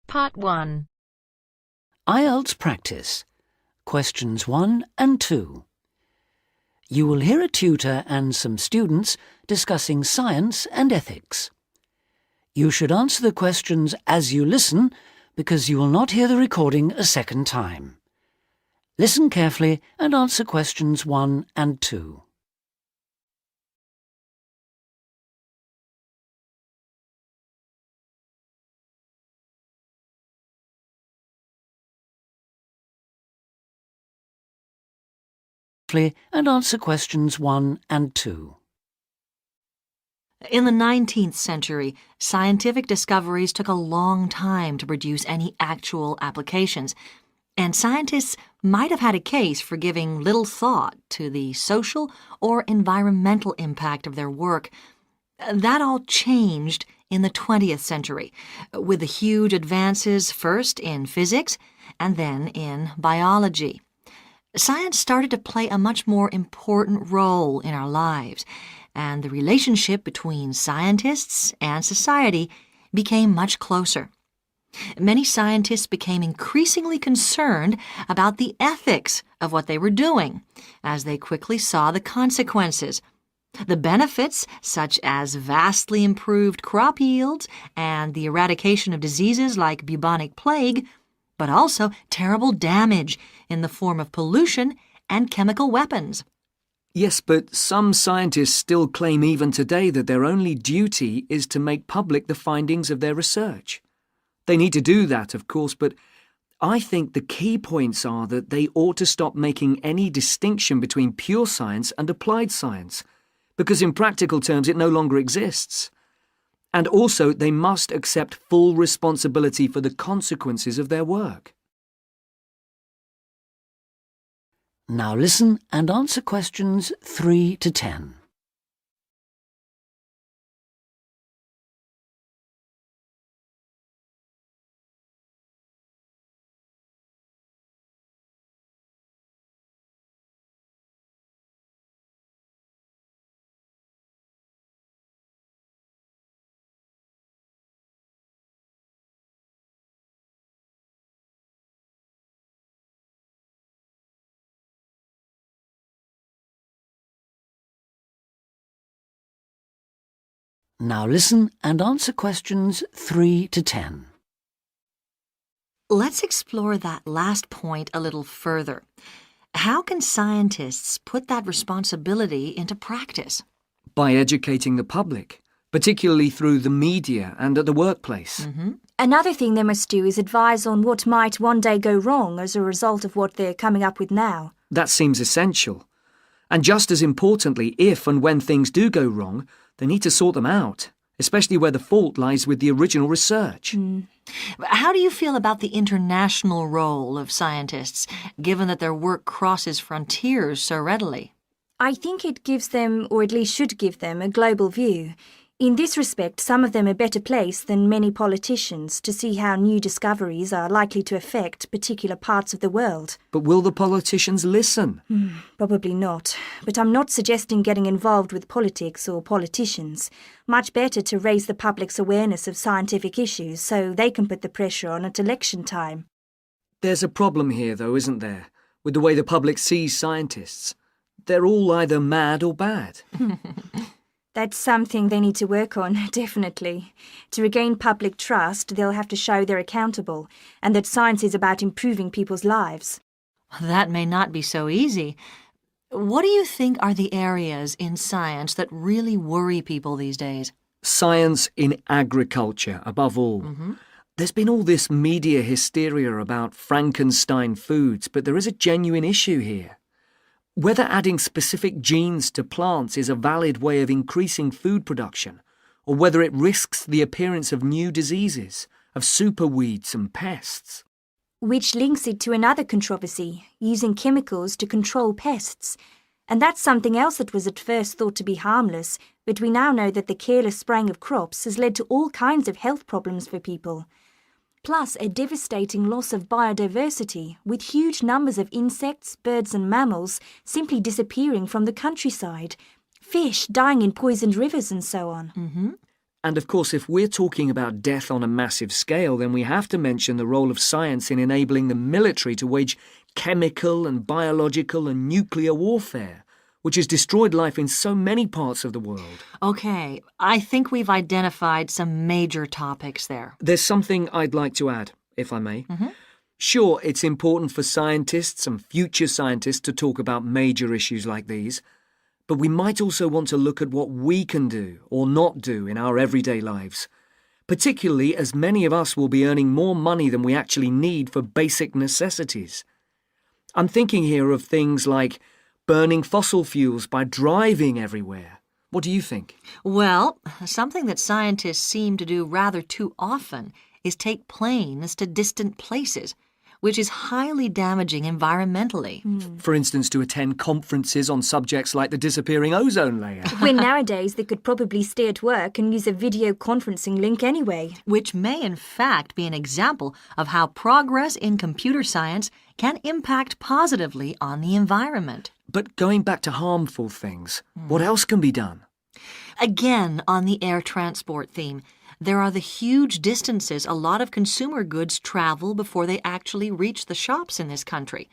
Part 1. Ielts practice. Questions 1 and 2. You will hear a tutor and some students discussing science and ethics. You should answer the questions as you listen because you will not hear the recording a second time. Listen carefully and answer questions 1 and 2. And answer questions 1 and 2. In the 19th century, scientific discoveries took a long time to produce any actual applications, and scientists might have had a case for giving little thought to the social or environmental impact of their work. That all changed in the 20th century, with the huge advances first in physics and then in biology. Science started to play a much more important role in our lives, and the relationship between scientists and society became much closer. Many scientists became increasingly concerned about the ethics of what they were doing, as they quickly saw the consequences. The benefits, such as vastly improved crop yields and the eradication of diseases like bubonic plague, but also terrible damage in the form of pollution and chemical weapons. Yes, but some scientists still claim even today that their only duty is to make public the findings of their research. They need to do that, of course, but I think the key points are that they ought to stop making any distinction between pure science and applied science, because in practical terms it no longer exists. And also, they must accept full responsibility for the consequences of their work. Now listen and answer questions 3 to 10. Now listen and answer questions 3 to 10. Let's explore that last point a little further. How can scientists put that responsibility into practice? By educating the public, particularly through the media and at the workplace. Another thing they must do is advise on what might one day go wrong as a result of what they're coming up with now. That seems essential. And just as importantly, if and when things do go wrong, they need to sort them out, especially where the fault lies with the original research. How do you feel about the international role of scientists, given that their work crosses frontiers so readily? I think it gives them, or at least should give them, a global view. In this respect, some of them are better placed than many politicians to see how new discoveries are likely to affect particular parts of the world. But will the politicians listen? Probably not. But I'm not suggesting getting involved with politics or politicians. Much better to raise the public's awareness of scientific issues so they can put the pressure on at election time. There's a problem here, though, isn't there, with the way the public sees scientists. They're all either mad or bad. That's something they need to work on, definitely. To regain public trust, they'll have to show they're accountable, and that science is about improving people's lives. That may not be so easy. What do you think are the areas in science that really worry people these days? Science in agriculture, above all. There's been all this media hysteria about Frankenstein foods, but there is a genuine issue here. Whether adding specific genes to plants is a valid way of increasing food production, or whether it risks the appearance of new diseases, of superweeds and pests. Which links it to another controversy, using chemicals to control pests. And that's something else that was at first thought to be harmless, but we now know that the careless spraying of crops has led to all kinds of health problems for people. Plus a devastating loss of biodiversity, with huge numbers of insects, birds and mammals simply disappearing from the countryside, fish dying in poisoned rivers and so on. And of course, if we're talking about death on a massive scale, then we have to mention the role of science in enabling the military to wage chemical and biological and nuclear warfare, which has destroyed life in so many parts of the world. Okay, I think we've identified some major topics there. There's something I'd like to add, if I may. Sure, it's important for scientists and future scientists to talk about major issues like these, but we might also want to look at what we can do or not do in our everyday lives, particularly as many of us will be earning more money than we actually need for basic necessities. I'm thinking here of things like burning fossil fuels by driving everywhere. What do you think? Well, something that scientists seem to do rather too often is take planes to distant places, which is highly damaging environmentally. For instance, to attend conferences on subjects like the disappearing ozone layer. When nowadays they could probably stay at work and use a video conferencing link anyway. Which may in fact be an example of how progress in computer science can impact positively on the environment. But going back to harmful things, what else can be done? Again, on the air transport theme, there are the huge distances a lot of consumer goods travel before they actually reach the shops in this country.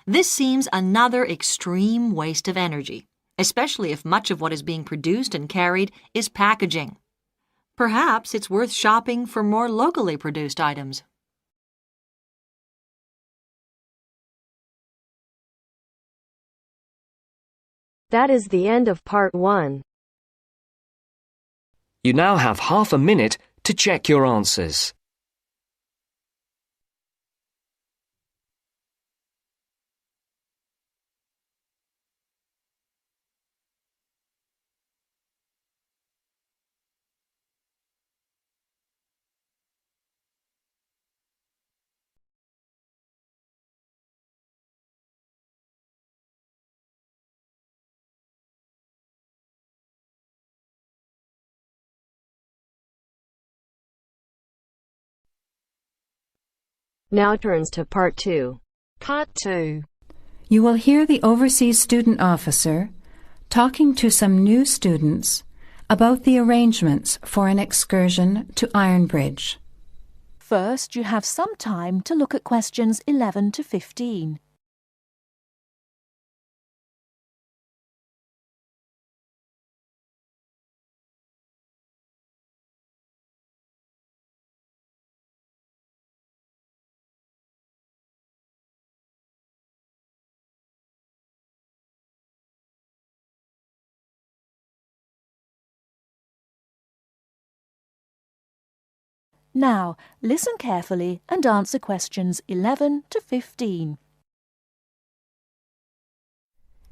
This seems another extreme waste of energy, especially if much of what is being produced and carried is packaging. Perhaps it's worth shopping for more locally produced items. That is the end of part 1. You now have half a minute to check your answers. Now turns to part 2. Part 2. You will hear the Overseas Student Officer talking to some new students about the arrangements for an excursion to Ironbridge. First, you have some time to look at questions 11 to 15. Now, listen carefully and answer questions 11 to 15.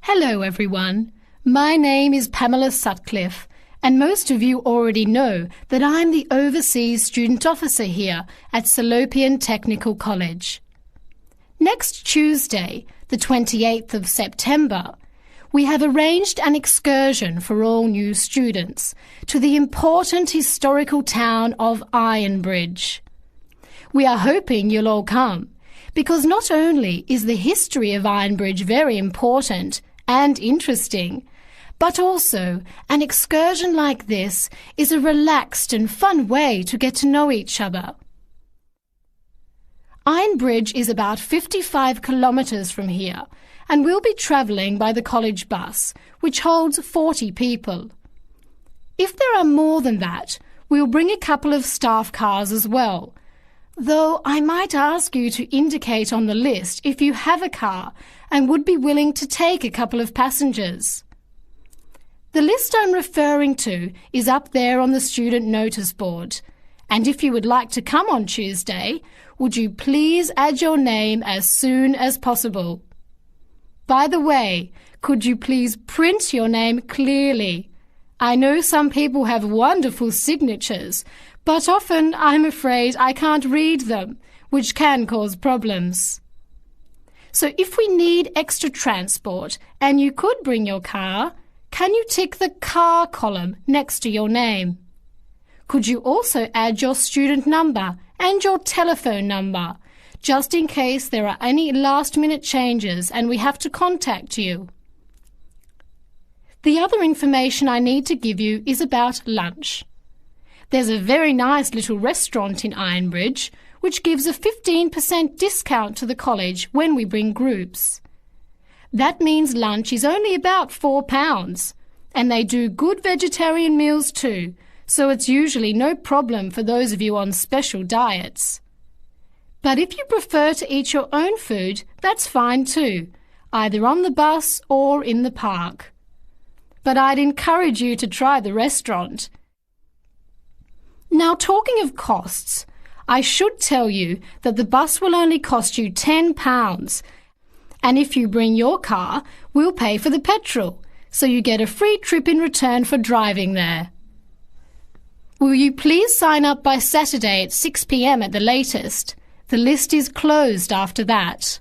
Hello everyone, my name is Pamela Sutcliffe and most of you already know that I'm the Overseas Student Officer here at Salopian Technical College. Next Tuesday, the 28th of September, we have arranged an excursion for all new students to the important historical town of Ironbridge. We are hoping you'll all come, because not only is the history of Ironbridge very important and interesting, but also an excursion like this is a relaxed and fun way to get to know each other. Ironbridge is about 55 kilometres from here, and we'll be travelling by the college bus, which holds 40 people. If there are more than that, we'll bring a couple of staff cars as well, though I might ask you to indicate on the list if you have a car and would be willing to take a couple of passengers. The list I'm referring to is up there on the student notice board, and if you would like to come on Tuesday, would you please add your name as soon as possible? By the way, could you please print your name clearly? I know some people have wonderful signatures, but often I'm afraid I can't read them, which can cause problems. So if we need extra transport and you could bring your car, can you tick the car column next to your name? Could you also add your student number and your telephone number, just in case there are any last-minute changes and we have to contact you? The other information I need to give you is about lunch. There's a very nice little restaurant in Ironbridge which gives a 15% discount to the college when we bring groups. That means lunch is only about £4, and they do good vegetarian meals too, so it's usually no problem for those of you on special diets. But if you prefer to eat your own food, that's fine too, either on the bus or in the park. But I'd encourage you to try the restaurant. Now, talking of costs, I should tell you that the bus will only cost you £10, and if you bring your car, we'll pay for the petrol, so you get a free trip in return for driving there. Will you please sign up by Saturday at 6 p.m. at the latest? The list is closed after that.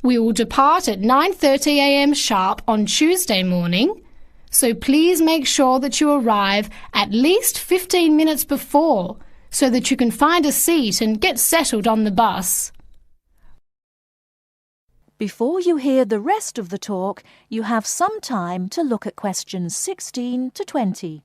We will depart at 9:30 a.m. sharp on Tuesday morning, so please make sure that you arrive at least 15 minutes before so that you can find a seat and get settled on the bus. Before you hear the rest of the talk, you have some time to look at questions 16 to 20.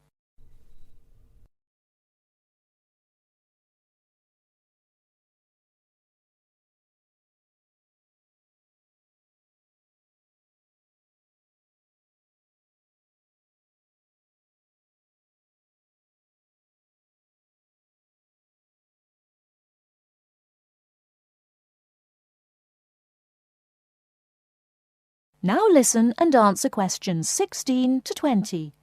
Now listen and answer questions 16 to 20.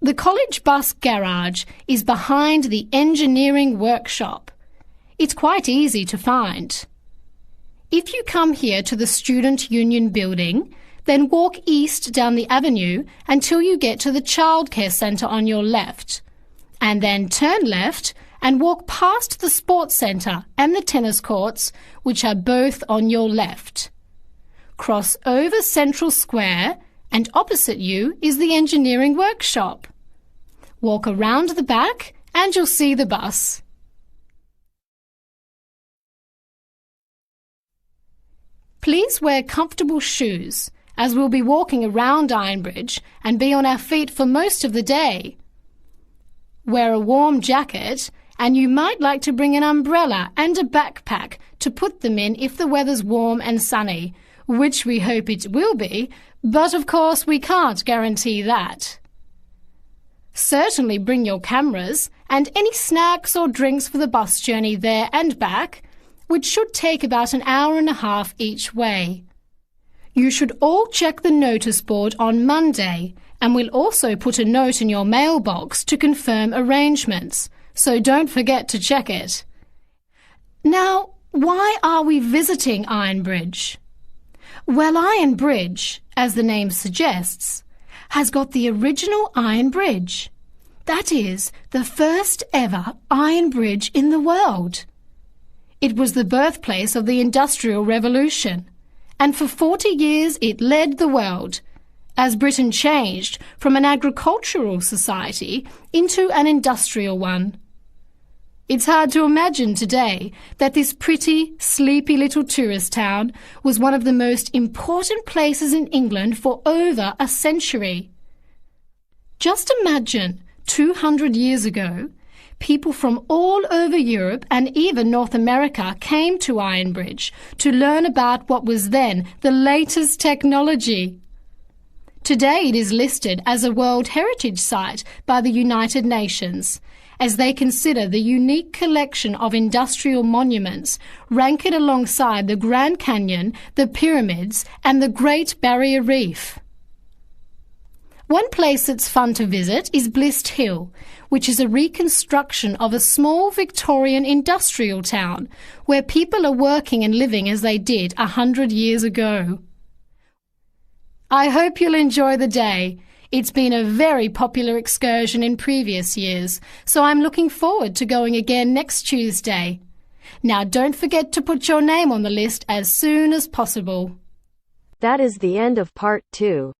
The college bus garage is behind the engineering workshop. It's quite easy to find. If you come here to the Student Union building, then walk east down the avenue until you get to the childcare centre on your left, and then turn left and walk past the sports centre and the tennis courts, which are both on your left. Cross over Central Square, and opposite you is the engineering workshop. Walk around the back and you'll see the bus. Please wear comfortable shoes, as we'll be walking around Ironbridge and be on our feet for most of the day. Wear a warm jacket, and you might like to bring an umbrella and a backpack to put them in if the weather's warm and sunny, which we hope it will be, but of course we can't guarantee that. Certainly bring your cameras and any snacks or drinks for the bus journey there and back, which should take about an hour and a half each way. You should all check the notice board on Monday, and we'll also put a note in your mailbox to confirm arrangements, so don't forget to check it. Now, why are we visiting Ironbridge? Well, Ironbridge, as the name suggests, has got the original iron bridge. That is, the first ever iron bridge in the world. It was the birthplace of the Industrial Revolution, and for 40 years it led the world, as Britain changed from an agricultural society into an industrial one. It's hard to imagine today that this pretty, sleepy little tourist town was one of the most important places in England for over a century. Just imagine, 200 years ago, people from all over Europe and even North America came to Ironbridge to learn about what was then the latest technology. Today it is listed as a World Heritage Site by the United Nations, as they consider the unique collection of industrial monuments rank it alongside the Grand Canyon, the pyramids, and the Great Barrier Reef. One place that's fun to visit is Blist Hill, which is a reconstruction of a small Victorian industrial town where people are working and living as they did 100 years ago. I hope you'll enjoy the day. It's been a very popular excursion in previous years, so I'm looking forward to going again next Tuesday. Now don't forget to put your name on the list as soon as possible. That is the end of part 2.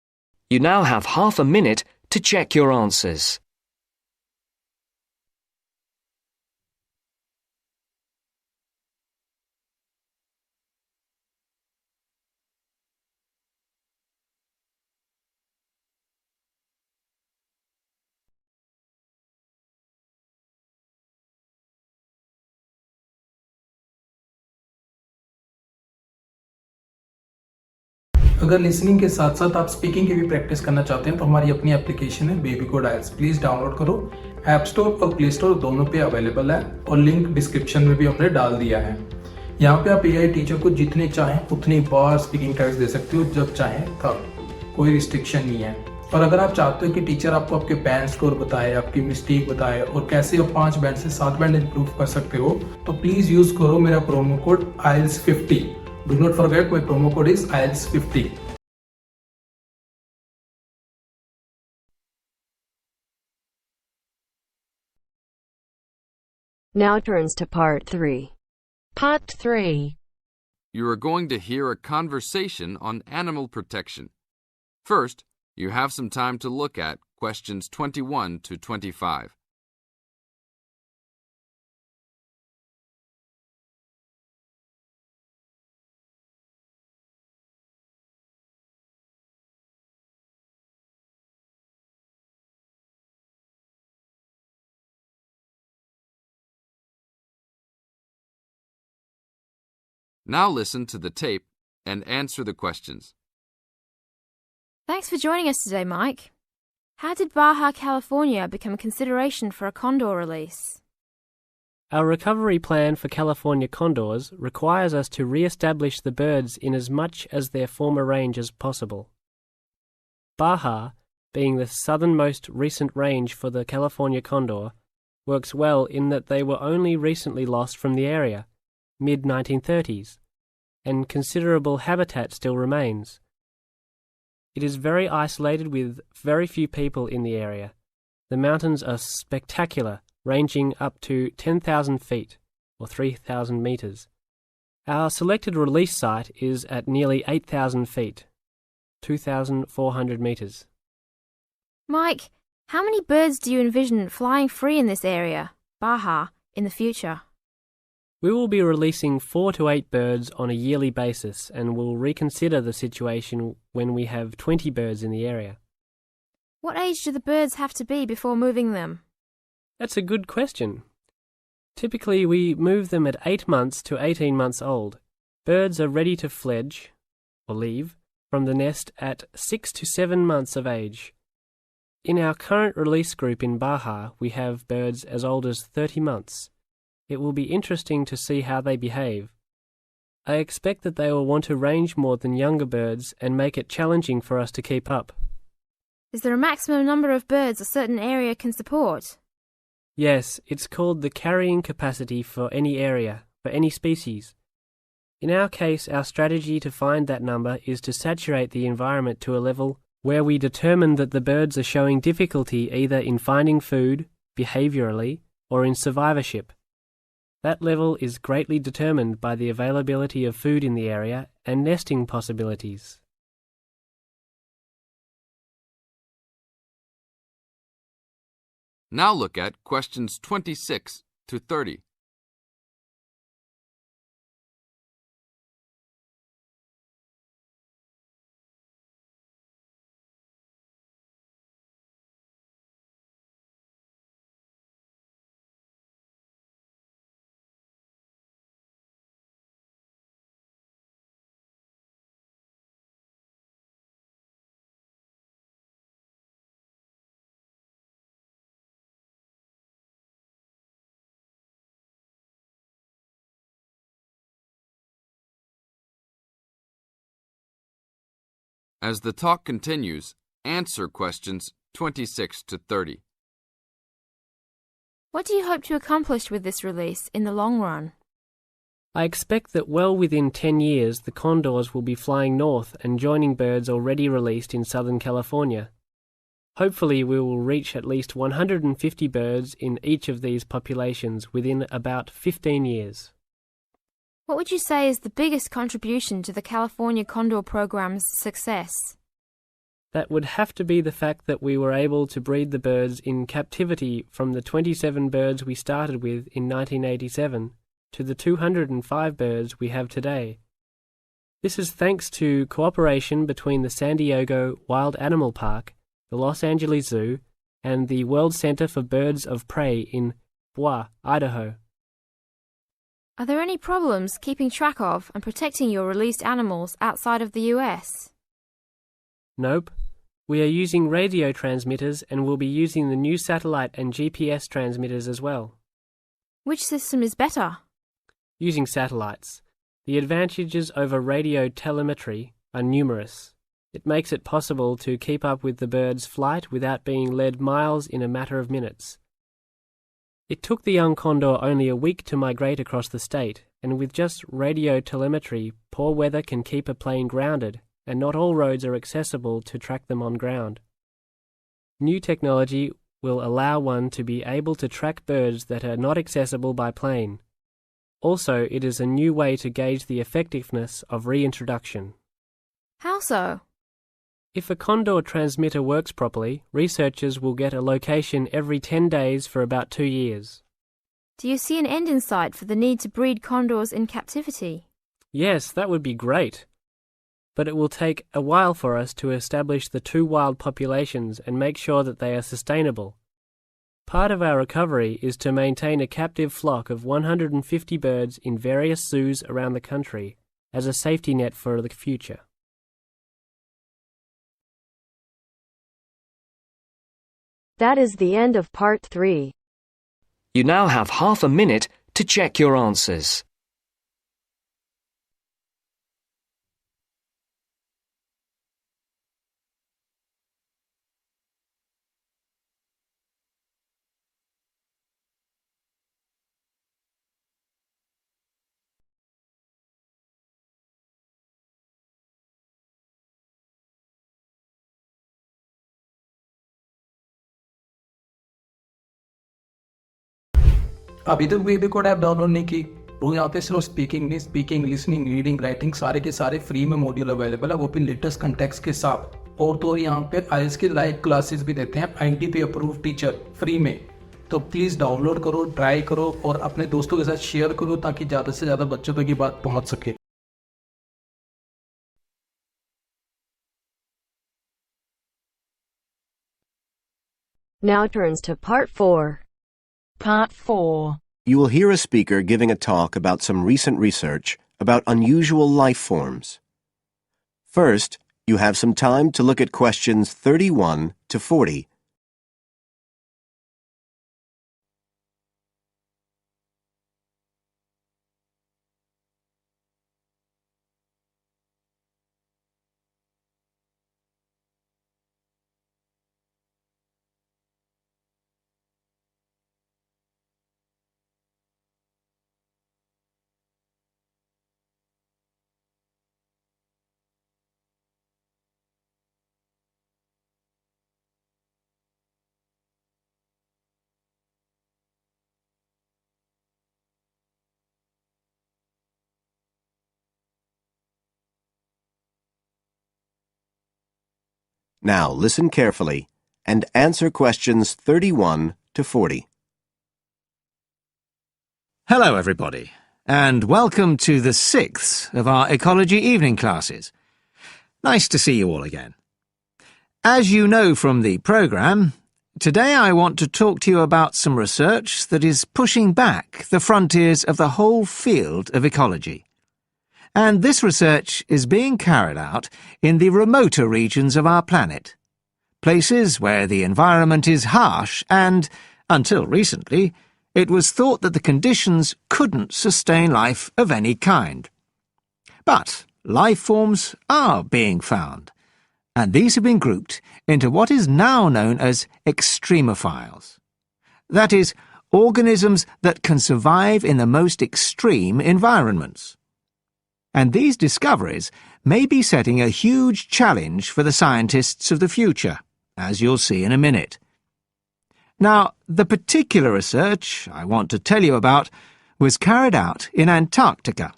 You now have half a minute to check your answers. अगर listening के साथ साथ आप speaking की भी practice करना चाहते हैं तो हमारी अपनी एप्लीकेशन है BabyCode IELTS, प्लीज डाउनलोड करो। ऐप स्टोर और प्ले स्टोर दोनों पे अवेलेबल है और लिंक डिस्क्रिप्शन में भी हमने डाल दिया है। यहाँ पे आप AI टीचर को जितने चाहें उतनी बार स्पीकिंग टेस्ट दे सकते हो, जब चाहें तब, कोई रिस्ट्रिक्शन नहीं है। और अगर आप चाहते हो कि टीचर आपको आपके बैंड स्कोर बताए, आपकी मिस्टेक बताए और कैसे आप 5 बैंड से 7 बैंड इंप्रूव कर सकते हो, तो प्लीज यूज करो मेरा promo code IELTS50। Do not forget my promo code is IELTS50। Now turns to part 3. Part 3. You are going to hear a conversation on animal protection. First, you have some time to look at questions 21 to 25. Now listen to the tape and answer the questions. Thanks for joining us today, Mike. How did Baja California become a consideration for a condor release? Our recovery plan for California condors requires us to re-establish the birds in as much as their former range as possible. Baja, being the southernmost recent range for the California condor, works well in that they were only recently lost from the area, mid-1930s, and considerable habitat still remains. It is very isolated with very few people in the area. The mountains are spectacular, ranging up to 10,000 feet, or 3,000 meters. Our selected release site is at nearly 8,000 feet, 2,400 meters. Mike, how many birds do you envision flying free in this area, Baja, in the future? We will be releasing 4 to 8 birds on a yearly basis and will reconsider the situation when we have 20 birds in the area. What age do the birds have to be before moving them? That's a good question. Typically, we move them at 8 months to 18 months old. Birds are ready to fledge, or leave, from the nest at 6 to 7 months of age. In our current release group in Baja, we have birds as old as 30 months. It will be interesting to see how they behave. I expect that they will want to range more than younger birds and make it challenging for us to keep up. Is there a maximum number of birds a certain area can support? Yes, it's called the carrying capacity for any area, for any species. In our case, our strategy to find that number is to saturate the environment to a level where we determine that the birds are showing difficulty either in finding food, behaviourally, or in survivorship. That level is greatly determined by the availability of food in the area and nesting possibilities. Now look at questions 26 to 30. As the talk continues, answer questions 26 to 30. What do you hope to accomplish with this release in the long run? I expect that well within 10 years the condors will be flying north and joining birds already released in Southern California. Hopefully we will reach at least 150 birds in each of these populations within about 15 years. What would you say is the biggest contribution to the California Condor program's success? That would have to be the fact that we were able to breed the birds in captivity from the 27 birds we started with in 1987 to the 205 birds we have today. This is thanks to cooperation between the San Diego Wild Animal Park, the Los Angeles Zoo, and the World Center for Birds of Prey in Boise, Idaho. Are there any problems keeping track of and protecting your released animals outside of the US? Nope. We are using radio transmitters and will be using the new satellite and GPS transmitters as well. Which system is better? Using satellites. The advantages over radio telemetry are numerous. It makes it possible to keep up with the bird's flight without being led miles in a matter of minutes. It took the young condor only a week to migrate across the state, and with just radio telemetry, poor weather can keep a plane grounded, and not all roads are accessible to track them on ground. New technology will allow one to be able to track birds that are not accessible by plane. Also, it is a new way to gauge the effectiveness of reintroduction. How so? If a condor transmitter works properly, researchers will get a location every 10 days for about 2 years. Do you see an end in sight for the need to breed condors in captivity? Yes, that would be great. But it will take a while for us to establish the two wild populations and make sure that they are sustainable. Part of our recovery is to maintain a captive flock of 150 birds in various zoos around the country as a safety net for the future. That is the end of part 3. You now have half a minute to check your answers. अभी तक BabyCode app download नहीं की तो यहाँ पे सिर्फ speaking listening reading writing सारे के सारे फ्री में मॉड्यूल अवेलेबल है, वो भी लेटेस्ट कंटेक्स्ट के साथ। और तो यहाँ पे आईएलटीएस की लाइव क्लासेस भी देते हैं INTP अप्रूव्ड टीचर फ्री में। तो प्लीज डाउनलोड करो, ट्राई करो और अपने दोस्तों के साथ शेयर करो ताकि ज्यादा से ज्यादा बच्चों तक ये बात पहुंच सके। Now turns to part 4. Part 4. You will hear a speaker giving a talk about some recent research about unusual life forms. First, you have some time to look at questions 31 to 40. Now listen carefully and answer questions 31 to 40. Hello everybody, and welcome to the 6th of our ecology evening classes. Nice to see you all again. As you know from the programme, today I want to talk to you about some research that is pushing back the frontiers of the whole field of ecology. And this research is being carried out in the remoter regions of our planet, places where the environment is harsh and, until recently, it was thought that the conditions couldn't sustain life of any kind. But life forms are being found, and these have been grouped into what is now known as extremophiles. That is, organisms that can survive in the most extreme environments. And these discoveries may be setting a huge challenge for the scientists of the future, as you'll see in a minute. Now, the particular research I want to tell you about was carried out in Antarctica,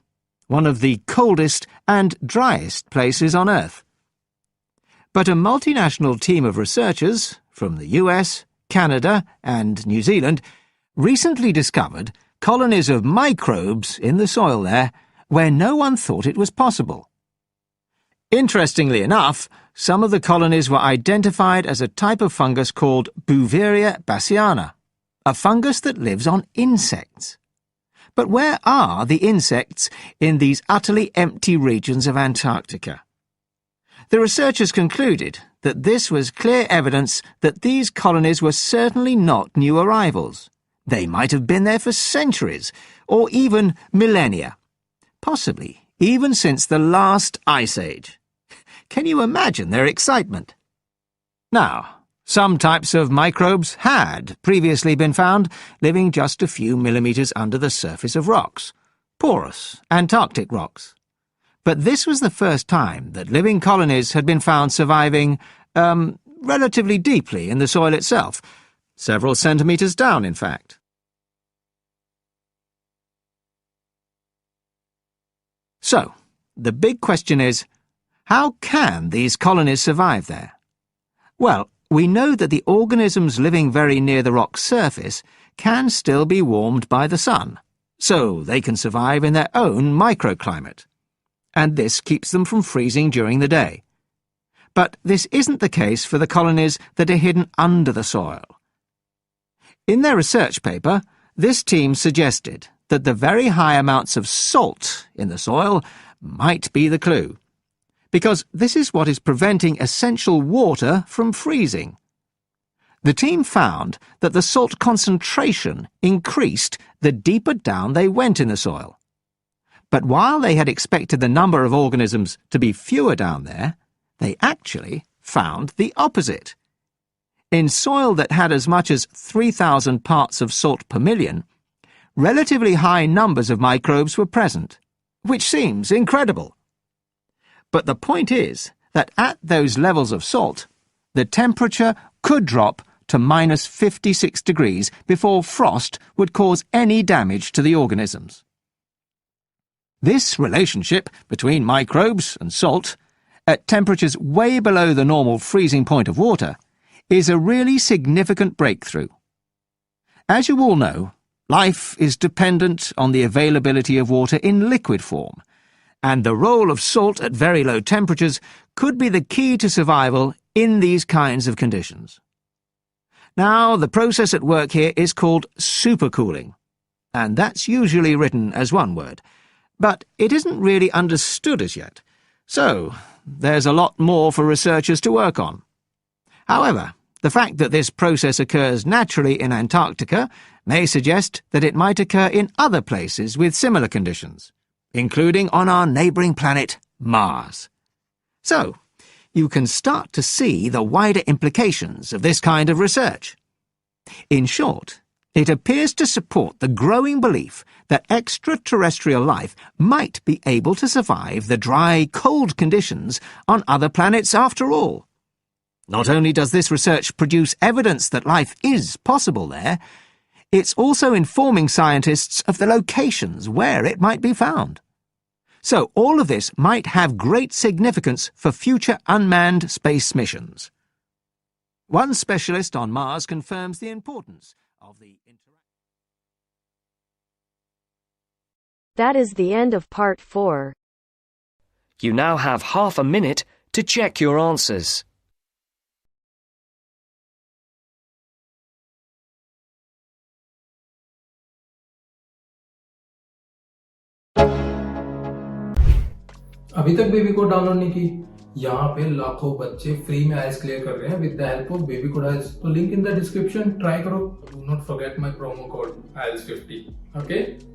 one of the coldest and driest places on Earth. But a multinational team of researchers from the US, Canada, and New Zealand recently discovered colonies of microbes in the soil there where no one thought it was possible. Interestingly enough, some of the colonies were identified as a type of fungus called Bouveria bassiana, a fungus that lives on insects. But where are the insects in these utterly empty regions of Antarctica? The researchers concluded that this was clear evidence that these colonies were certainly not new arrivals. They might have been there for centuries, or even millennia, possibly even since the last ice age. Can you imagine their excitement? Now, some types of microbes had previously been found living just a few millimetres under the surface of rocks, porous Antarctic rocks. But this was the first time that living colonies had been found surviving, relatively deeply in the soil itself, several centimetres down, in fact. So, the big question is, how can these colonies survive there? Well, we know that the organisms living very near the rock's surface can still be warmed by the sun, so they can survive in their own microclimate. And this keeps them from freezing during the day. But this isn't the case for the colonies that are hidden under the soil. In their research paper, this team suggested that the very high amounts of salt in the soil might be the clue, because this is what is preventing essential water from freezing. The team found that the salt concentration increased the deeper down they went in the soil. But while they had expected the number of organisms to be fewer down there, they actually found the opposite. In soil that had as much as 3,000 parts of salt per million, relatively high numbers of microbes were present, which seems incredible. But the point is that at those levels of salt, the temperature could drop to minus 56 degrees before frost would cause any damage to the organisms. This relationship between microbes and salt, at temperatures way below the normal freezing point of water, is a really significant breakthrough. As you all know, life is dependent on the availability of water in liquid form, and the role of salt at very low temperatures could be the key to survival in these kinds of conditions. Now, the process at work here is called supercooling, and that's usually written as one word. But it isn't really understood as yet, so there's a lot more for researchers to work on. However, the fact that this process occurs naturally in Antarctica may suggest that it might occur in other places with similar conditions, including on our neighbouring planet, Mars. So, you can start to see the wider implications of this kind of research. In short, it appears to support the growing belief that extraterrestrial life might be able to survive the dry, cold conditions on other planets after all. Not only does this research produce evidence that life is possible there, it's also informing scientists of the locations where it might be found. So all of this might have great significance for future unmanned space missions. One specialist on Mars confirms the importance of the That is the end of part 4. You now have half a minute to check your answers. अभी तक baby code download नहीं की? यहाँ पे लाखों बच्चे free में आइल्स clear कर रहे हैं with the help of BabyCode IELTS. तो link in the description. Try करो. Do not forget my promo code IELTS50. Okay.